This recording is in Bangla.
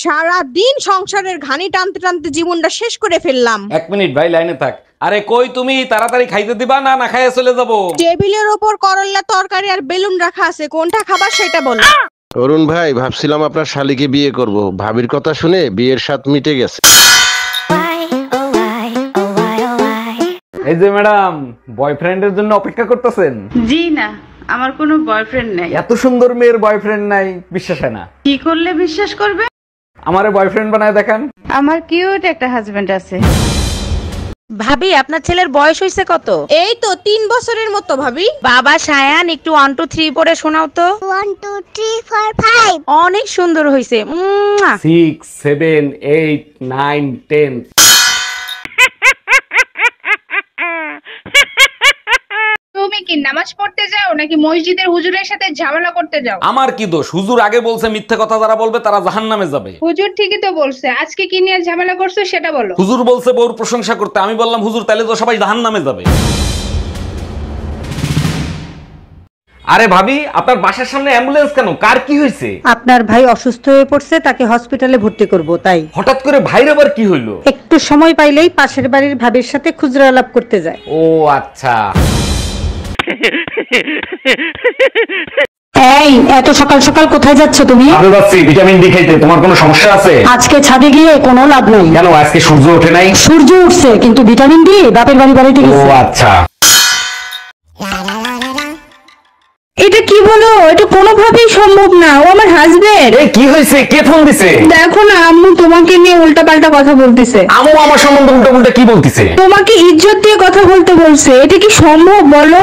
সারা দিন সংসারের ঘানি টানতে টানতে জীবনটা শেষ করে ফেললাম। 1 মিনিট ভাই লাইনে থাক। আরে কই তুমি, তাড়াতাড়ি খাইতে দিবা না না খাইয়া চলে যাবো? টেবিলের ওপর করল্লা তরকারি আর বেলুন রাখা আছে, কোনটা খাবার সেটা বলো। অরুণ ভাই, ভাবছিলাম আপনার শালীকে বিয়ে করব, ভাবির কথা শুনে বিয়ের স্বাদ মিটে গেছে। এই যে ম্যাডাম, বয়ফ্রেন্ডের জন্য অপেক্ষা করতেছেন? জি না, আমার কোনো বয়ফ্রেন্ড নাই। এত সুন্দর মেয়ের বয়ফ্রেন্ড নাই, বিশ্বাস হয় না। কি করলে বিশ্বাস করবে? আমারে বয়ফ্রেন্ড বানায় দেখান। আমার কিউট একটা হাজবেন্ড আছে। ভাবি, আপনার ছেলের বয়স হয়েছে কত? এই তো 3 বছরের মতো ভাবি। বাবা সায়ান, একটু 1 2 3 পড়ে শোনাও তো। 1 2 3 4 5। অনেক সুন্দর হয়েছে। 6 7 8 9 10। তুমি কি নামাজ পড়তে যাও নাকি মসজিদের হুজুরের সাথে ঝামেলা করতে যাও? আমার কি দোষ? হুজুর আগে বলছে মিথ্যে কথা যারা বলবে তারা জাহান্নামে যাবে। হুজুর ঠিকই তো বলছে, আজকে কি নিয়ে ঝামেলা করছো সেটা বলো। হুজুর বলছে বউর প্রশংসা করতে, আমি বললাম হুজুর তাহলে তো সবাই জাহান্নামে যাবে। আরে ভাবি, আপনার বাসার সামনে অ্যাম্বুলেন্স কেন? কার কি হয়েছে? আপনার ভাই অসুস্থ হয়ে পড়ছে, তাকে হসপিটালে ভর্তি করব, তাই। হঠাৎ করে ভাইয়ের আবার কি হইলো? একটু সময় পাইলেই পাশের বাড়ির ভাবির সাথে খুচরা আলাপ করতে যায়। ও আচ্ছা। এই, এত সকাল সকাল কোথায় যাচ্ছ তুমি? আমি যাচ্ছি ভিটামিন ডি খাইতে। তোমার কোনো সমস্যা আছে? আজকে ছাদে গিয়ে কোনো লাভ নাই। কেন, আজকে সূর্য ওঠে নাই? সূর্য উঠছে, কিন্তু ভিটামিন ডি বাপের বাড়িতে ও গেছে। আচ্ছা। এটা কি বলো? এটা কোনোভাবেই সম্ভব না, ও আমার হাজবেন্ড। এই কি হয়েছে? কে ফোন দিছে? দেখো না, আম্মু তোমাকে নিয়ে উল্টাপাল্টা কথা বলতেছে। আম্মু আমার সম্বন্ধে উল্টা উল্টা কি বলতিছে? তোমাকে ইজ্জত দিয়ে কথা বলতে বলছে, এটা কি সম্ভব বলো?